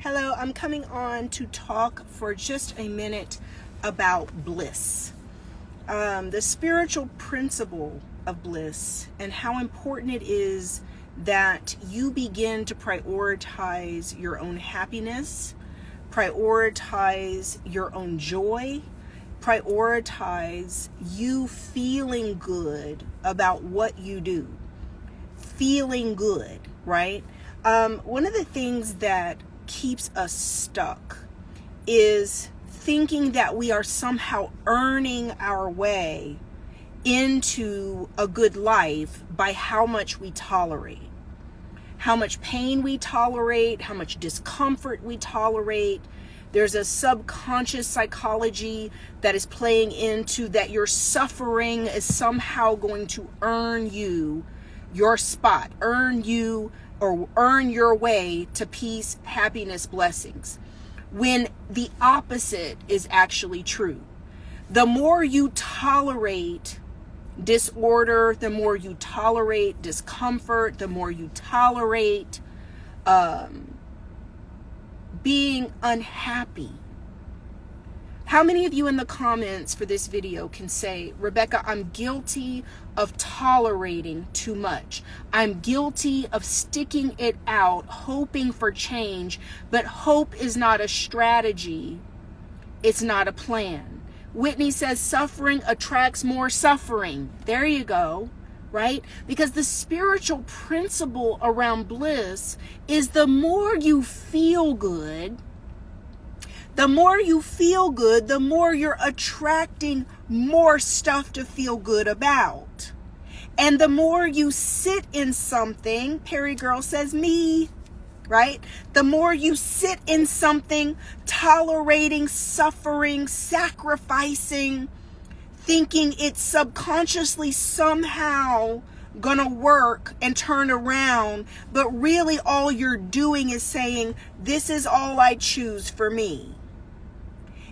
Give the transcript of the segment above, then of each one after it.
Hello, I'm coming on to talk for just a minute about bliss. The spiritual principle of bliss and how important it is that you begin to prioritize your own happiness, prioritize your own joy, prioritize you feeling good about what you do. Feeling good, right? One of the things that keeps us stuck is thinking that we are somehow earning our way into a good life by how much we tolerate, how much pain we tolerate, how much discomfort we tolerate. There's a subconscious psychology that is playing into that your suffering is somehow going to earn you your spot, earn you or earn your way to peace, happiness, blessings, when the opposite is actually true. The more you tolerate disorder, the more you tolerate discomfort, the more you tolerate being unhappy. How many of you in the comments for this video can say, Rebecca, I'm guilty of tolerating too much. I'm guilty of sticking it out, hoping for change, but hope is not a strategy. It's not a plan. Whitney says suffering attracts more suffering. There you go, right? Because the spiritual principle around bliss is the more you feel good, the more you're attracting more stuff to feel good about. And the more you sit in something, Perry Girl says me, right? The more you sit in something, tolerating, suffering, sacrificing, thinking it's subconsciously somehow gonna work and turn around, but really all you're doing is saying, this is all I choose for me.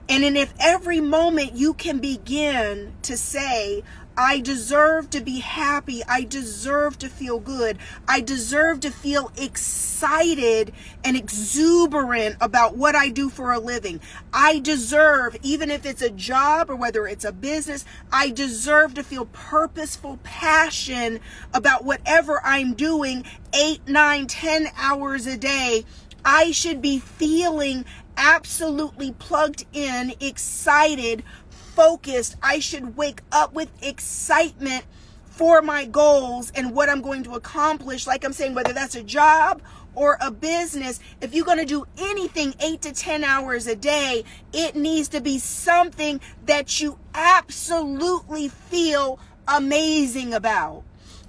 And in if every moment you can begin to say, I deserve to be happy, I deserve to feel good, I deserve to feel excited and exuberant about what I do for a living. I deserve, even if it's a job or whether it's a business, I deserve to feel purposeful passion about whatever I'm doing 8, 9, 10 hours a day. I should be feeling absolutely plugged in, excited, focused. I should wake up with excitement for my goals and what I'm going to accomplish. Like I'm saying, whether that's a job or a business, if you're going to do anything 8 to 10 hours a day, it needs to be something that you absolutely feel amazing about.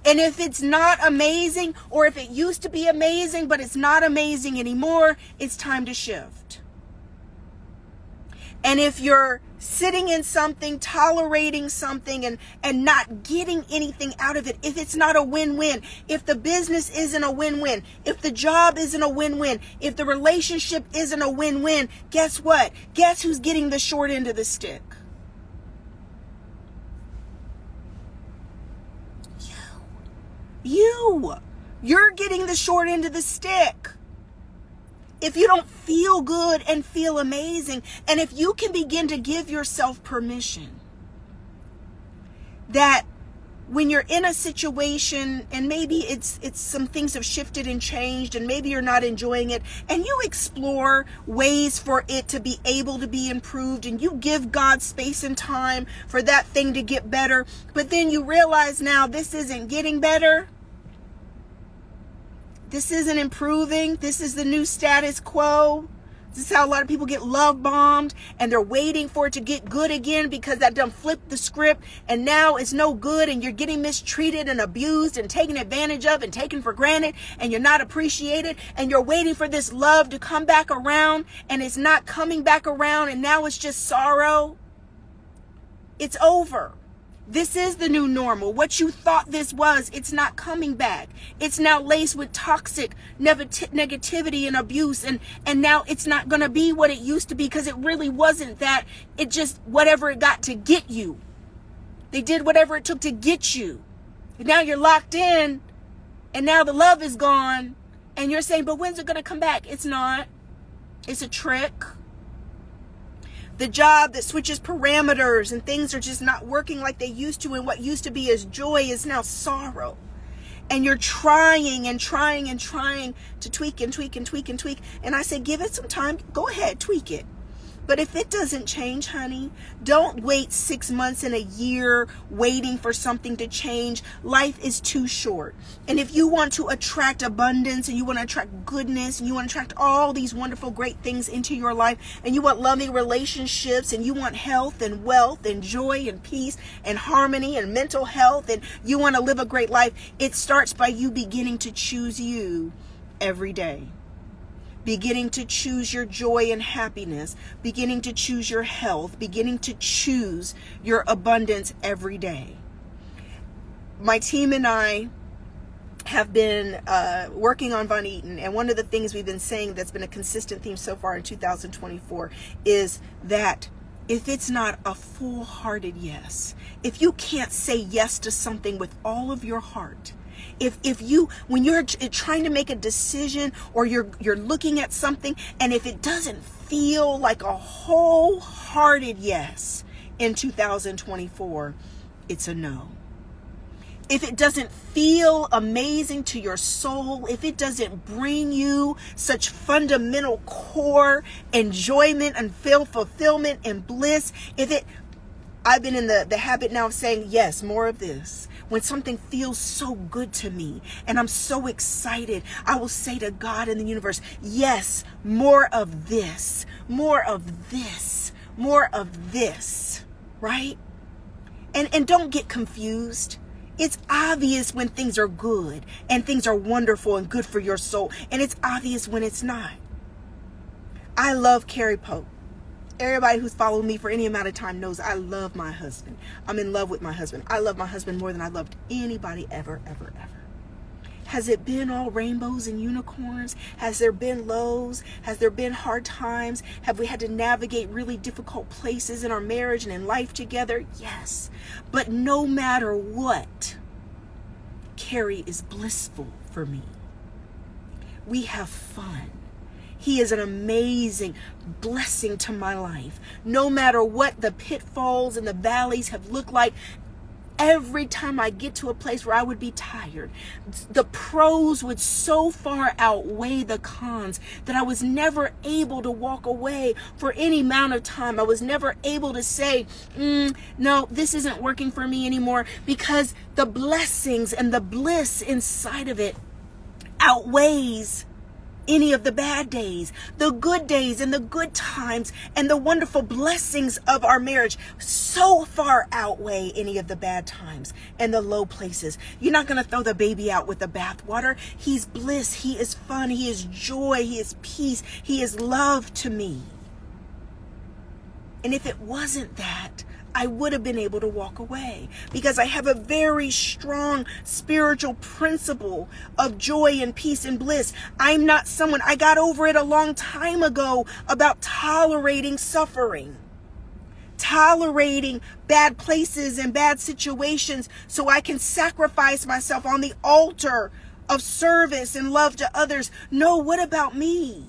And if it's not amazing, or if it used to be amazing, but it's not amazing anymore, it's time to shift. And if you're sitting in something, tolerating something, and not getting anything out of it, if it's not a win-win, if the business isn't a win-win, if the job isn't a win-win, if the relationship isn't a win-win, guess what? Guess who's getting the short end of the stick? You're getting the short end of the stick. If you don't feel good and feel amazing, and if you can begin to give yourself permission that when you're in a situation and maybe it's some things have shifted and changed and maybe you're not enjoying it, and you explore ways for it to be able to be improved, and you give God space and time for that thing to get better, but then you realize now this isn't getting better. This isn't improving. This is the new status quo. This is how a lot of people get love bombed, and they're waiting for it to get good again because that done flipped the script, and now it's no good, and you're getting mistreated and abused and taken advantage of and taken for granted, and you're not appreciated, and you're waiting for this love to come back around, and it's not coming back around, and now it's just sorrow. It's over. This is the new normal. What you thought this was, it's not coming back. It's now laced with toxic negativity and abuse. And now it's not going to be what it used to be, because it really wasn't that. It just, whatever it got to get you. They did whatever it took to get you. And now you're locked in, and now the love is gone. And you're saying, but when's it going to come back? It's not. It's a trick. The job that switches parameters and things are just not working like they used to, and what used to be as joy is now sorrow. And you're trying and trying and trying to tweak and tweak and tweak and tweak. And I say, give it some time. Go ahead, tweak it. But if it doesn't change, honey, don't wait 6 months and a year waiting for something to change. Life is too short. And if you want to attract abundance, and you want to attract goodness, and you want to attract all these wonderful, great things into your life, and you want loving relationships, and you want health and wealth and joy and peace and harmony and mental health, and you want to live a great life, it starts by you beginning to choose you every day. Beginning to choose your joy and happiness, beginning to choose your health, beginning to choose your abundance every day. My team and I have been working on Von Eaton, and one of the things we've been saying that's been a consistent theme so far in 2024 is that if it's not a full-hearted yes, if you can't say yes to something with all of your heart, if you, when you're trying to make a decision, or you're looking at something, and if it doesn't feel like a wholehearted yes in 2024, it's a no. If it doesn't feel amazing to your soul, if it doesn't bring you such fundamental core enjoyment and fulfillment and bliss, I've been in the habit now of saying, yes, more of this. When something feels so good to me and I'm so excited, I will say to God and the universe, yes, more of this, more of this, more of this, right? And don't get confused. It's obvious when things are good and things are wonderful and good for your soul. And it's obvious when it's not. I love Carrie Pope. Everybody who's followed me for any amount of time knows I love my husband. I'm in love with my husband. I love my husband more than I loved anybody ever, ever, ever. Has it been all rainbows and unicorns? Has there been lows? Has there been hard times? Have we had to navigate really difficult places in our marriage and in life together? Yes. But no matter what, Carrie is blissful for me. We have fun. He is an amazing blessing to my life. No matter what the pitfalls and the valleys have looked like, every time I get to a place where I would be tired, the pros would so far outweigh the cons that I was never able to walk away for any amount of time. I was never able to say, no, this isn't working for me anymore, because the blessings and the bliss inside of it outweighs any of the bad days. The good days and the good times and the wonderful blessings of our marriage so far outweigh any of the bad times and the low places. You're not going to throw the baby out with the bathwater. He's bliss. He is fun. He is joy. He is peace. He is love to me. And if it wasn't that, I would have been able to walk away, because I have a very strong spiritual principle of joy and peace and bliss. I'm not someone, I got over it a long time ago about tolerating suffering, tolerating bad places and bad situations so I can sacrifice myself on the altar of service and love to others. No, what about me?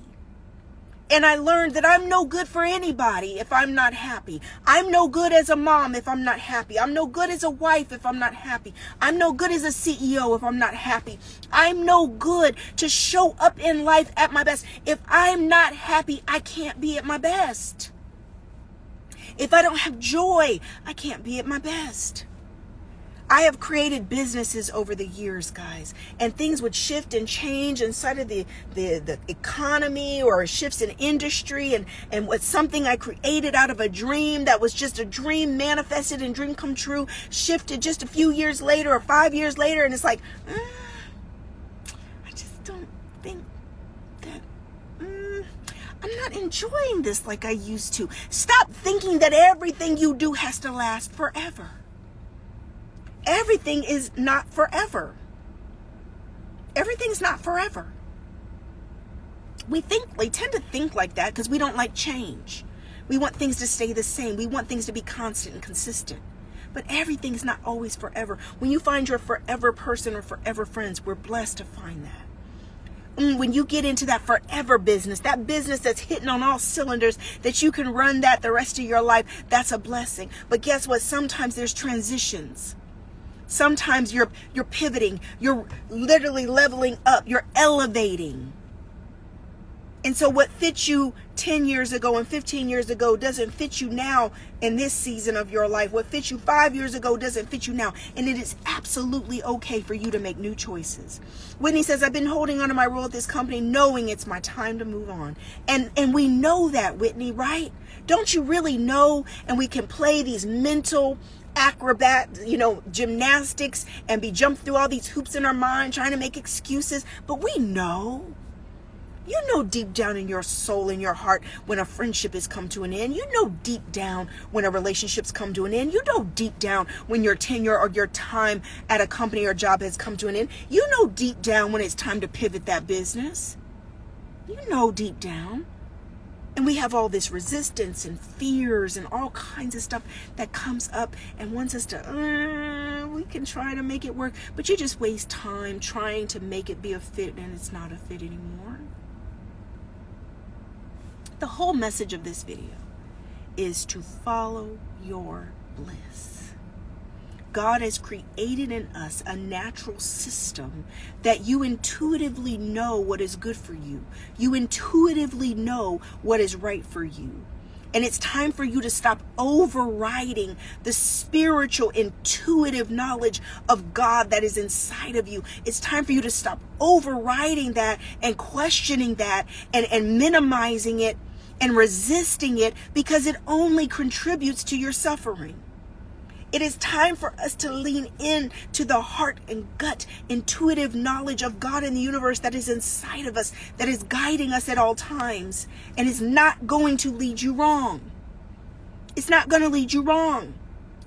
And I learned that I'm no good for anybody if I'm not happy. I'm no good as a mom if I'm not happy. I'm no good as a wife if I'm not happy. I'm no good as a CEO if I'm not happy. I'm no good to show up in life at my best. If I'm not happy, I can't be at my best. If I don't have joy, I can't be at my best. I have created businesses over the years, guys, and things would shift and change inside of the economy, or shifts in industry, and what something I created out of a dream that was just a dream manifested and dream come true shifted just a few years later or 5 years later, and it's like, I just don't think that, I'm not enjoying this like I used to. Stop thinking that everything you do has to last forever. Everything is not forever. Everything's not forever. We tend to think like that because we don't like change. We want things to stay the same. We want things to be constant and consistent. But everything's not always forever. When you find your forever person or forever friends, we're blessed to find that. When you get into that forever business, that business that's hitting on all cylinders, that you can run that the rest of your life, that's a blessing. But guess what? Sometimes there's transitions. Sometimes you're pivoting. You're literally leveling up. You're elevating. And so what fits you 10 years ago and 15 years ago doesn't fit you now in this season of your life. What fits you 5 years ago doesn't fit you now. And it is absolutely okay for you to make new choices. Whitney says, I've been holding on to my role at this company knowing it's my time to move on. And we know that, Whitney, right? Don't you really know? And we can play these mental gymnastics and be jumped through all these hoops in our mind trying to make excuses. But we know. You know deep down in your soul, in your heart, when a friendship has come to an end. You know deep down when a relationship's come to an end. You know deep down when your tenure or your time at a company or job has come to an end. You know deep down when it's time to pivot that business. You know deep down. And we have all this resistance and fears and all kinds of stuff that comes up and wants us to, we can try to make it work. But you just waste time trying to make it be a fit, and it's not a fit anymore. The whole message of this video is to follow your bliss. God has created in us a natural system that you intuitively know what is good for you. You intuitively know what is right for you. And it's time for you to stop overriding the spiritual, intuitive knowledge of God that is inside of you. It's time for you to stop overriding that and questioning that and minimizing it and resisting it, because it only contributes to your suffering. It is time for us to lean in to the heart and gut intuitive knowledge of God and the universe that is inside of us, that is guiding us at all times, and is not going to lead you wrong. It's not going to lead you wrong.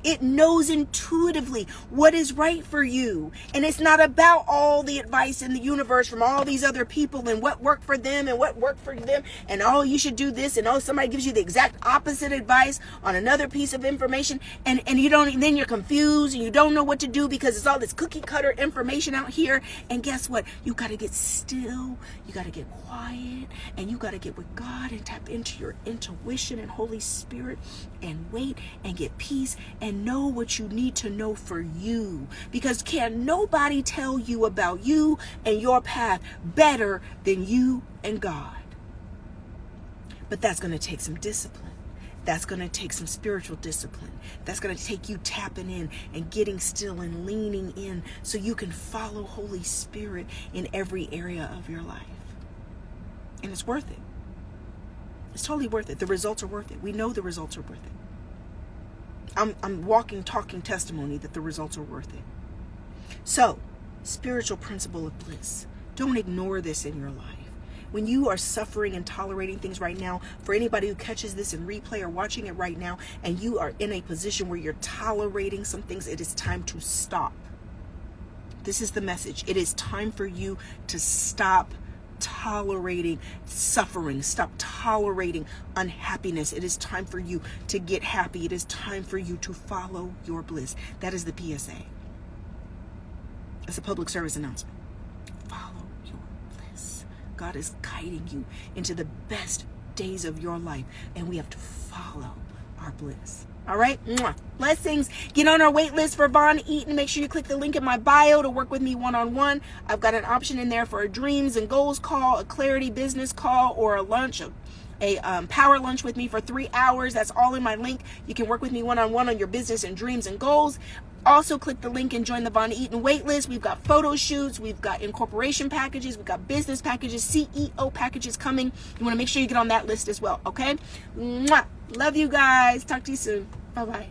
It knows intuitively what is right for you. And it's not about all the advice in the universe from all these other people and what worked for them and what worked for them. And oh, you should do this. And oh, somebody gives you the exact opposite advice on another piece of information. And you don't, then you're confused and you don't know what to do because it's all this cookie cutter information out here. And guess what? You got to get still. You got to get quiet. And you got to get with God and tap into your intuition and Holy Spirit and wait and get peace and know what you need to know for you, because can nobody tell you about you and your path better than you and God. But that's going to take some discipline. That's going to take some spiritual discipline. That's going to take you tapping in and getting still and leaning in so you can follow Holy Spirit in every area of your life. And it's worth it. It's totally worth it. The results are worth it. We know the results are worth it. I'm walking, talking testimony that the results are worth it. So, spiritual principle of bliss. Don't ignore this in your life. When you are suffering and tolerating things right now, for anybody who catches this in replay or watching it right now, and you are in a position where you're tolerating some things, it is time to stop. This is the message. It is time for you to stop tolerating suffering. Stop tolerating unhappiness. It is time for you to get happy. It is time for you to follow your bliss. That is the PSA. It's a public service announcement. Follow your bliss. God is guiding you into the best days of your life, and we have to follow our bliss. All right. Blessings. Get on our wait list for Von Eaton. Make sure you click the link in my bio to work with me one-on-one. I've got an option in there for a dreams and goals call, a clarity business call, or a lunch, a power lunch with me for 3 hours. That's all in my link. You can work with me one-on-one on your business and dreams and goals. Also click the link and join the Von Eaton waitlist. We've got photo shoots, we've got incorporation packages, we've got business packages, CEO packages coming. You want to make sure you get on that list as well, okay? Mwah. Love you guys. Talk to you soon. Bye-bye.